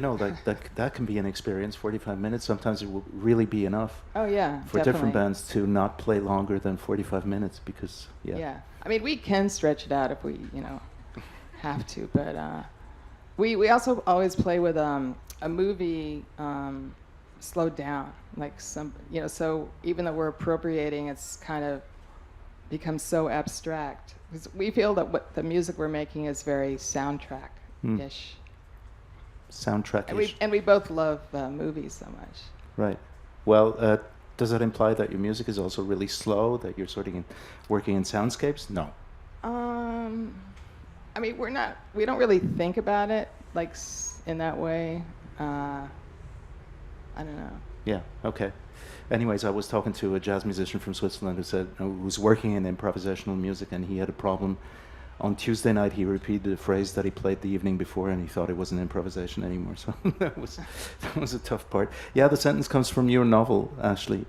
that can be an experience. 45 minutes, sometimes it will really be enough. Oh yeah, for definitely. Different bands to not play longer than 45 minutes because Yeah, I mean we can stretch it out if we have to, but we also always play with a movie slowed down, like so even though we're appropriating, it's kind of becomes so abstract. Because we feel that what the music we're making is very soundtrack-ish. Soundtrack-ish. And we both love movies so much. Right. Well, does that imply that your music is also really slow, that you're sort of working in soundscapes? No. I mean, we don't really think about it like in that way. I don't know. Yeah, okay. Anyways, I was talking to a jazz musician from Switzerland who was working in improvisational music, and he had a problem. On Tuesday night, he repeated a phrase that he played the evening before, and he thought it wasn't improvisation anymore. So that was a tough part. Yeah, the sentence comes from your novel, Ashley.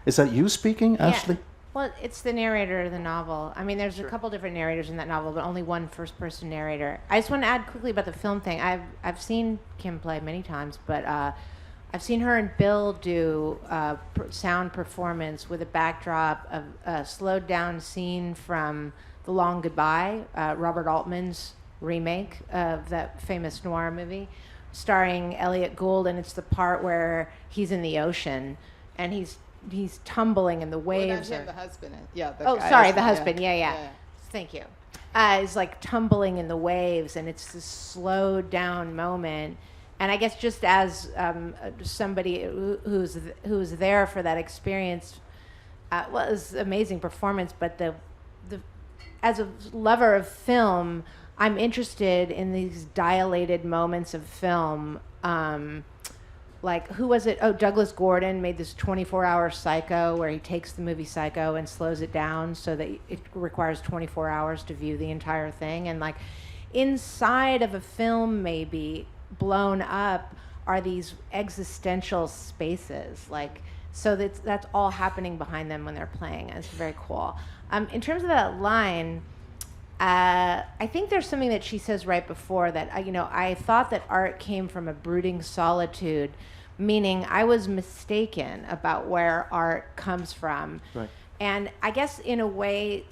Is that you speaking, Ashley? Well, it's the narrator of the novel. I mean, there's a couple different narrators in that novel, but only one first-person narrator. I just want to add quickly about the film thing. I've seen Kim play many times, but I've seen her and Bill do sound performance with a backdrop of a slowed-down scene from The Long Goodbye, Robert Altman's remake of that famous noir movie, starring Elliot Gould, and it's the part where he's in the ocean and he's tumbling in the waves. Well, not him, the husband. Yeah. The husband. Yeah. Thank you. Is like tumbling in the waves, and it's this slowed down moment. And I guess just as somebody who's there for that experience, it was an amazing performance. But as a lover of film, I'm interested in these dilated moments of film. Like, who was it? Oh, Douglas Gordon made this 24-hour Psycho, where he takes the movie Psycho and slows it down so that it requires 24 hours to view the entire thing. And like, inside of a film, maybe blown up are these existential spaces, like, so that's all happening behind them when they're playing, and it's very cool. In terms of that line, I think there's something that she says right before that. I thought that art came from a brooding solitude, meaning I was mistaken about where art comes from. Right. And I guess in a way,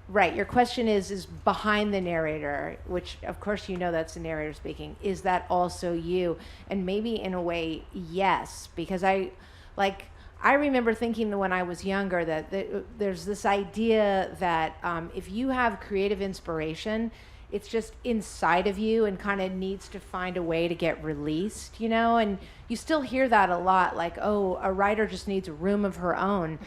right, your question is behind the narrator, which of course you know that's the narrator speaking. Is that also you? And maybe in a way, yes, because I remember thinking that when I was younger that there's this idea that if you have creative inspiration, it's just inside of you and kind of needs to find a way to get released, you know? And you still hear that a lot, like, oh, a writer just needs a room of her own.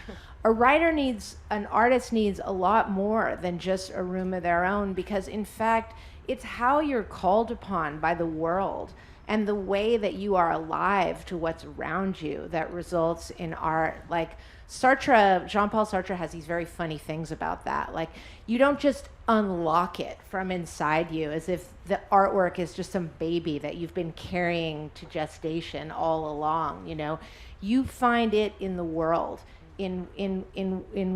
An artist needs a lot more than just a room of their own, because in fact, it's how you're called upon by the world and the way that you are alive to what's around you that results in art. Like Sartre, Jean-Paul Sartre has these very funny things about that. Like, you don't just unlock it from inside you as if the artwork is just some baby that you've been carrying to gestation all along, you know? You find it in the world, in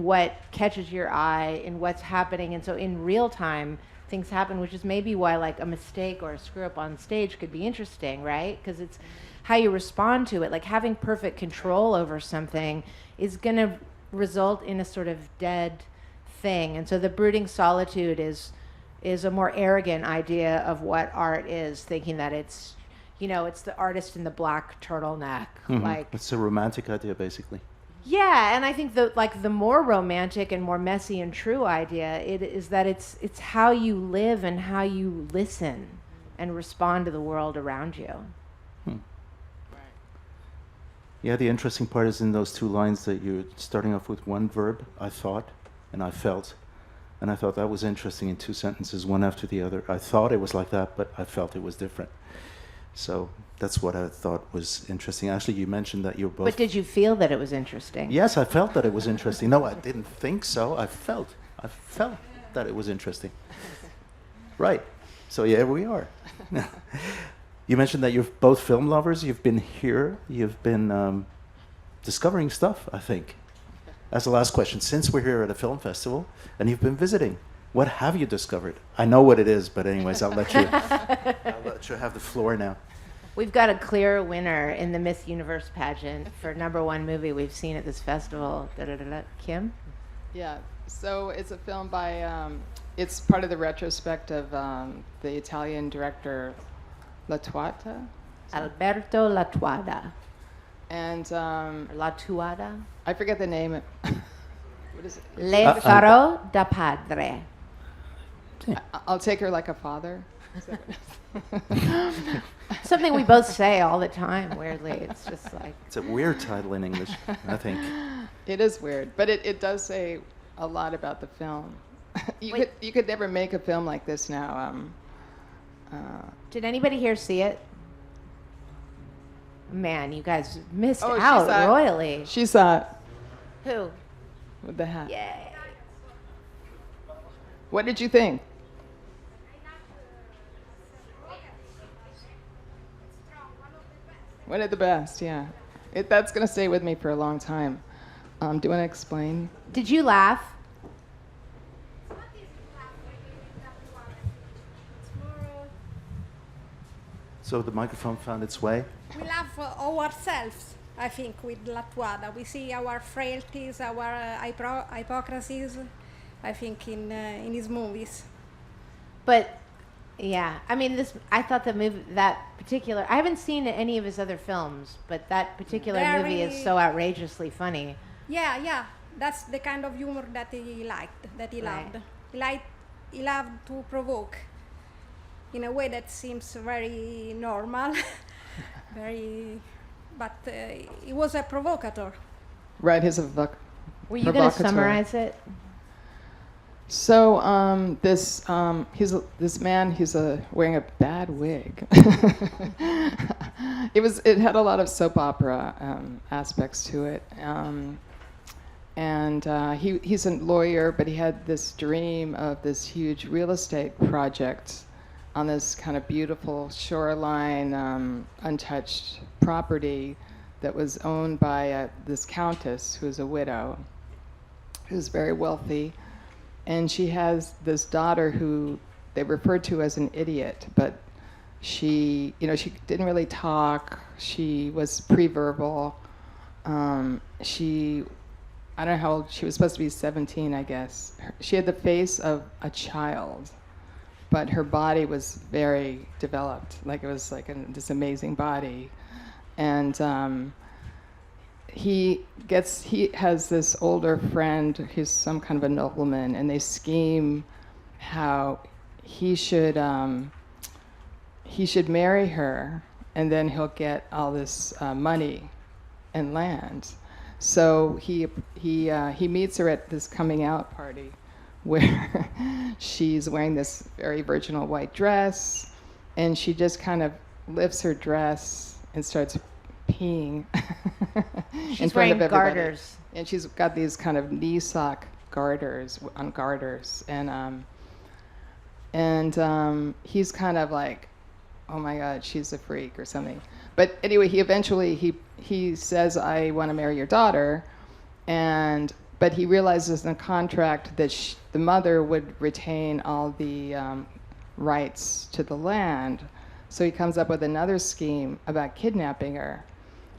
what catches your eye, in what's happening. And so in real time, things happen, which is maybe why like a mistake or a screw up on stage could be interesting, right? Because it's how you respond to it. Like having perfect control over something is going to result in a sort of dead thing. And so the brooding solitude is a more arrogant idea of what art is, thinking that it's, you know, it's the artist in the black turtleneck. Like It's a romantic idea, basically. yeah, and I think that like the more romantic and more messy and true idea is that it's how you live and how you listen and respond to the world around you. Yeah, the interesting part is in those two lines that you're starting off with one verb, I thought, and I felt. And I thought that was interesting in two sentences, one after the other. I thought it was like that, but I felt it was different. So that's what I thought was interesting. Actually, you mentioned that you're both... But did you feel that it was interesting? Yes, I felt that it was interesting. No, I didn't think so. I felt that it was interesting. Right. So yeah, we are. You mentioned that you're both film lovers. You've been here. You've been discovering stuff, I think. As the last question, since we're here at a film festival and you've been visiting, what have you discovered? I know what it is, but anyways, I'll let you have the floor now. We've got a clear winner in the Miss Universe pageant for #1 movie we've seen at this festival. Kim? Yeah, so it's a film by, it's part of the retrospect of the Italian director Latuada. Alberto Latuada. And Latuada? I forget the name. What is it? Le farò da padre. I'll take her like a father. Is that what it is? Something we both say all the time, weirdly. It's just like... It's a weird title in English, I think. It is weird, but it does say a lot about the film. You could never make a film like this now. Did anybody here see it? Man, you guys missed Oh, she out saw it. royally. She saw it Who? with the hat. Yay. What did you think? One of the best, yeah. That's going to stay with me for a long time. Do you want to explain? Did you laugh? So the microphone found its way. We love ourselves, I think, with Latuada. We see our frailties, our hypocrisies, I think, in his movies. But yeah, I mean, I thought that particular, I haven't seen any of his other films, but that particular movie is so outrageously funny. Yeah, that's the kind of humor that he liked, that he loved. He loved to provoke in a way that seems very normal, but he was a provocateur. Right, he's a provocateur. Were you going to summarize it? So this man, he's wearing a bad wig. It had a lot of soap opera aspects to it, and he's a lawyer, but he had this dream of this huge real estate project on this kind of beautiful shoreline, untouched property that was owned by this countess who's a widow, who's very wealthy. And she has this daughter who they referred to as an idiot, but she didn't really talk. She was pre-verbal. She I don't know how old, she was supposed to be 17, I guess. She had the face of a child, but her body was very developed. Like it was like this amazing body. And he has this older friend who's some kind of a nobleman, and they scheme how he should marry her, and then he'll get all this money and land. So he meets her at this coming out party, where she's wearing this very virginal white dress, and she just kind of lifts her dress and starts peeing in front of everybody. Garters. And she's got these kind of knee sock garters on garters, and he's kind of like, oh my God, she's a freak or something. But anyway, he says, I want to marry your daughter, but he realizes in the contract that the mother would retain all the rights to the land. So he comes up with another scheme about kidnapping her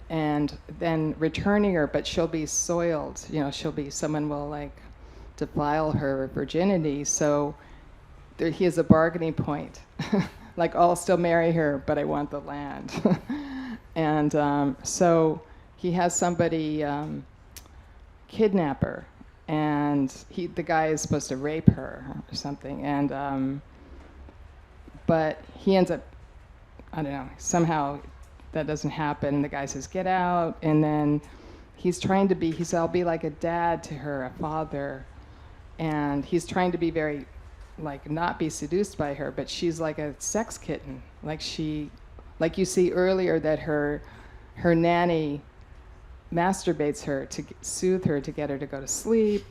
and then returning her, but she'll be soiled. Someone will like defile her virginity. So he has a bargaining point. Like, I'll still marry her, but I want the land. And so he has somebody kidnap her, and the guy is supposed to rape her or something. And but he ends up, I don't know, somehow that doesn't happen. And the guy says, get out. And then he says, I'll be like a dad to her, a father. And he's trying to be very, like, not be seduced by her, but she's like a sex kitten. Like you see earlier that her nanny masturbates her to soothe her, to get her to go to sleep.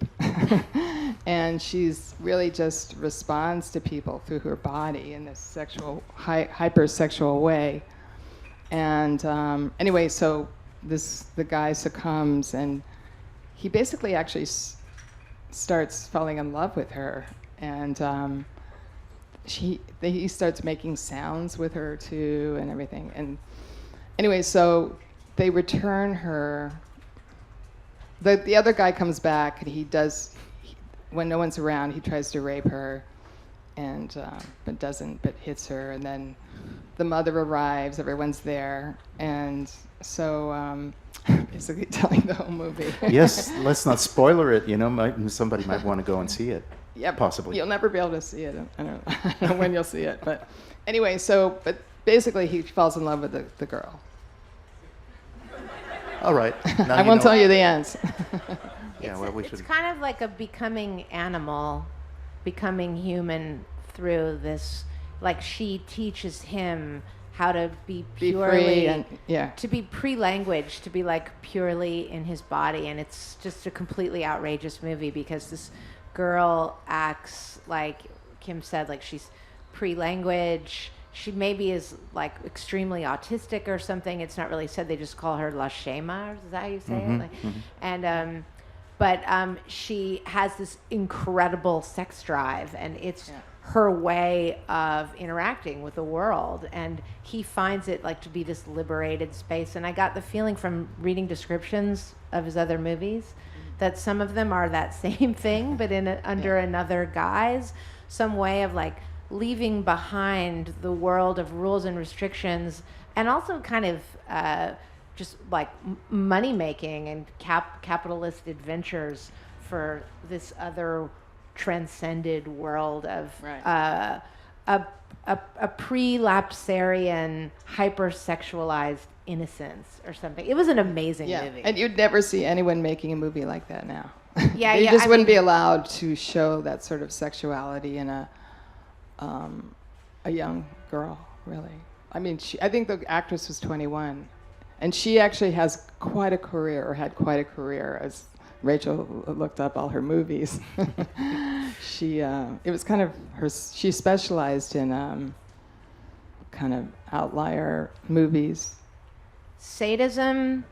And she's really just responds to people through her body in this sexual, hypersexual way. And anyway, so the guy succumbs, and he basically actually starts falling in love with her. And he starts making sounds with her too, and everything. And anyway, so they return her. The other guy comes back, and when no one's around, he tries to rape her, and but doesn't, but hits her. And then the mother arrives, everyone's there, and so basically telling the whole movie. Yes, let's not spoiler it. Somebody might want to go and see it. Yeah, possibly. You'll never be able to see it. I don't know when you'll see it, but anyway. But basically, he falls in love with the girl. All right. Now I won't tell you the ends. Yeah, well, we should. It's kind of like a becoming animal, becoming human through this. Like, she teaches him how to be purely, free and, yeah, to be pre-language, to be like purely in his body, and it's just a completely outrageous movie because this girl acts like Kim said, like she's pre-language. She maybe is like extremely autistic or something. It's not really said. They just call her La Shema. Is that how you say it? Like, and but she has this incredible sex drive, and it's her way of interacting with the world. And he finds it like to be this liberated space. And I got the feeling from reading descriptions of his other movies that some of them are that same thing, but under another guise, some way of like leaving behind the world of rules and restrictions, and also kind of just like money making and capitalist adventures for this other transcended world of a pre-lapsarian hypersexualized innocence or something. It was an amazing movie. And you'd never see anyone making a movie like that now. Yeah, they just wouldn't be allowed to show that sort of sexuality in a young girl, really. I mean, I think the actress was 21, and she actually has quite a career, or had quite a career, as Rachel looked up all her movies. It was kind of her. She specialized in kind of outlier movies. Sadism,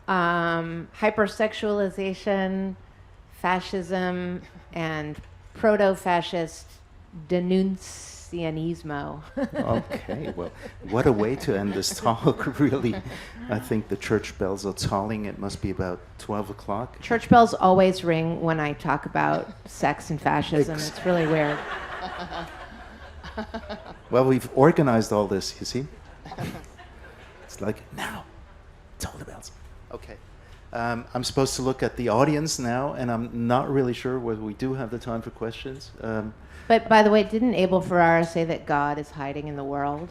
hypersexualization, fascism, and proto-fascist denunciation. Cianismo. Okay, well, what a way to end this talk, really. I think the church bells are tolling. It must be about 12 o'clock. Church bells always ring when I talk about sex and fascism. It's really weird. Well, we've organized all this, you see? It's like, now, toll the bells. Okay. I'm supposed to look at the audience now, and I'm not really sure whether we do have the time for questions. But by the way, didn't Abel Ferrara say that God is hiding in the world?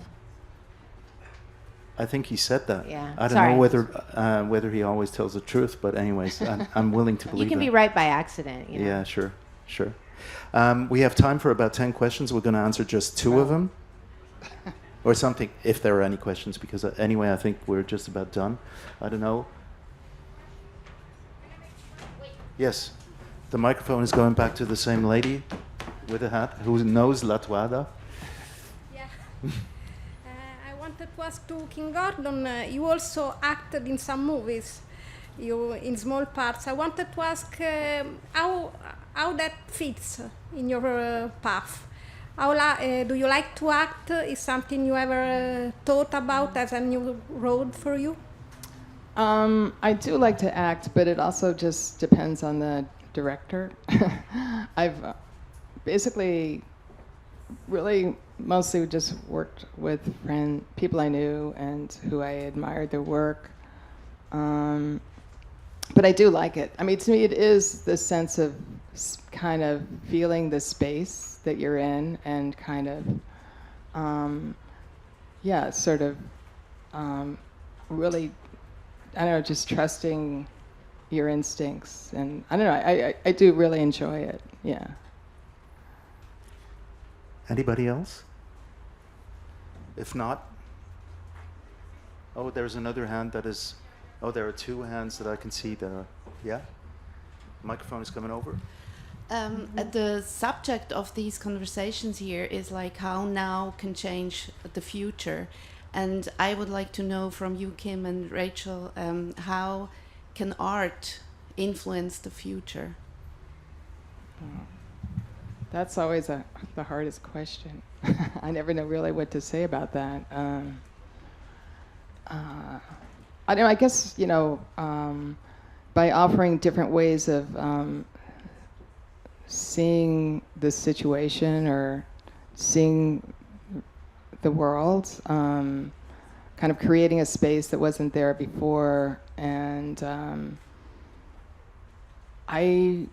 I think he said that. Yeah. I don't Sorry. know whether he always tells the truth, but anyways, I'm willing to believe You can that. be right by accident. You know? Yeah, sure. We have time for about 10 questions. We're going to answer just 2 of them. Or something, if there are any questions, because anyway, I think we're just about done. I don't know. Yes, the microphone is going back to the same lady with a hat who knows La Tuada. Yeah. I wanted to ask to King Gordon, you also acted in some movies, you in small parts. I wanted to ask how that fits in your path. Do you like to act? Is something you ever thought about as a new road for you? I do like to act, but it also just depends on the director. I've basically really mostly just worked with people I knew and who I admired their work. But I do like it. I mean, to me, it is the sense of kind of feeling the space that you're in and kind of, sort of really, I don't know, just trusting your instincts. And I don't know, I do really enjoy it, yeah. Anybody else? If not, there's another hand that is, there are 2 hands that I can see that are, yeah? Microphone is coming over. The subject of these conversations here is like how now can change the future. And I would like to know from you, Kim and Rachel, how can art influence the future? That's always the hardest question. I never know really what to say about that. I guess, by offering different ways of seeing the situation or seeing the world, kind of creating a space that wasn't there before, and I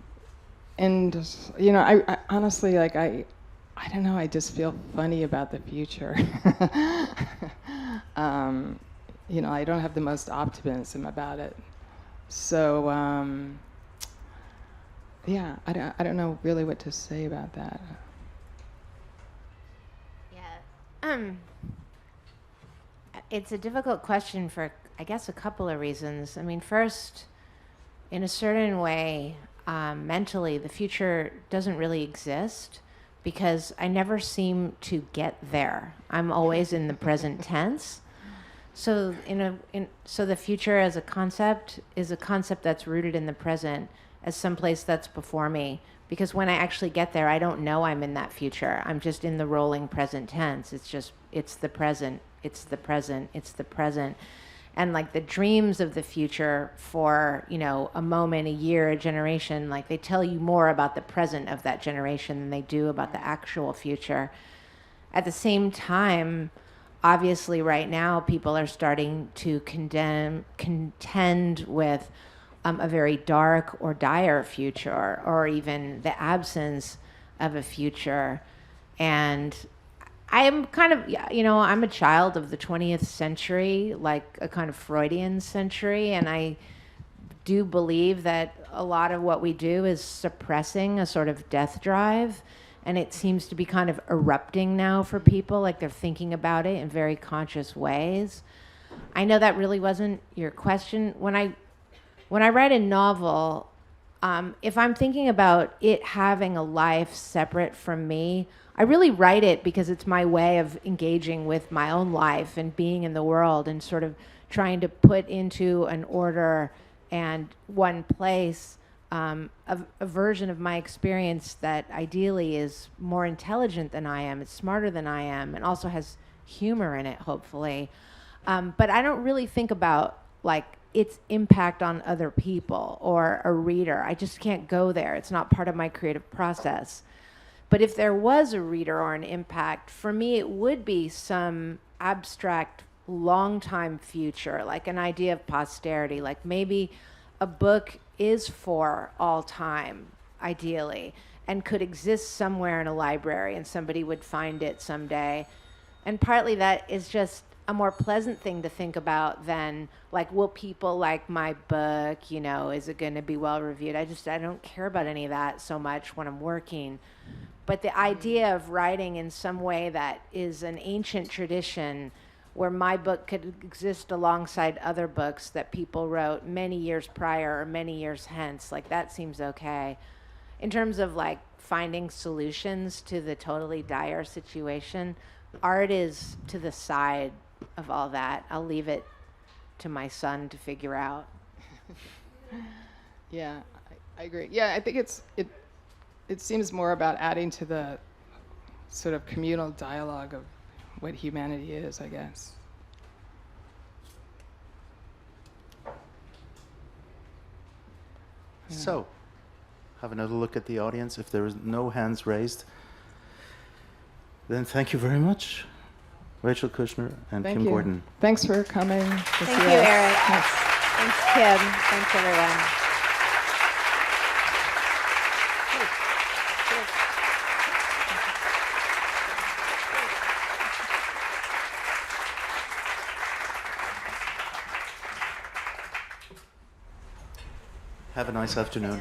honestly, like, I don't know, I just feel funny about the future. I don't have the most optimism about it. So, I don't know really what to say about that. Yeah. It's a difficult question for, I guess, a couple of reasons. I mean, first, in a certain way, mentally, the future doesn't really exist because I never seem to get there. I'm always in the present tense. So so the future as a concept is a concept that's rooted in the present as someplace that's before me. Because when I actually get there, I don't know I'm in that future. I'm just in the rolling present tense. It's the present, it's the present, it's the present. And like the dreams of the future for, a moment, a year, a generation, like they tell you more about the present of that generation than they do about the actual future. At the same time, obviously right now people are starting to contend with a very dark or dire future, or even the absence of a future. And I am kind of, I'm a child of the 20th century, like a kind of Freudian century, and I do believe that a lot of what we do is suppressing a sort of death drive, and it seems to be kind of erupting now for people, like they're thinking about it in very conscious ways. I know that really wasn't your question. When I write a novel, if I'm thinking about it having a life separate from me, I really write it because it's my way of engaging with my own life and being in the world and sort of trying to put into an order and one place a version of my experience that ideally is more intelligent than I am, it's smarter than I am, and also has humor in it, hopefully. But I don't really think about like its impact on other people or a reader. I just can't go there. It's not part of my creative process. But if there was a reader or an impact, for me it would be some abstract long time future, like an idea of posterity, like maybe a book is for all time, ideally, and could exist somewhere in a library and somebody would find it someday. And partly that is just a more pleasant thing to think about than like, will people like my book, you know, is it going to be well reviewed? I don't care about any of that so much when I'm working. But the idea of writing in some way that is an ancient tradition where my book could exist alongside other books that people wrote many years prior or many years hence, like that seems okay. In terms of like finding solutions to the totally dire situation, art is to the side of all that. I'll leave it to my son to figure out. Yeah, I agree. Yeah, I think it seems more about adding to the sort of communal dialogue of what humanity is, I guess. Yeah. So, have another look at the audience. If there is no hands raised, then thank you very much, Rachel Kushner and Thank Kim you. Gordon. Thanks for coming. Thank you, Eric. Yes. Thanks, Kim. Thanks, everyone. Have a nice afternoon.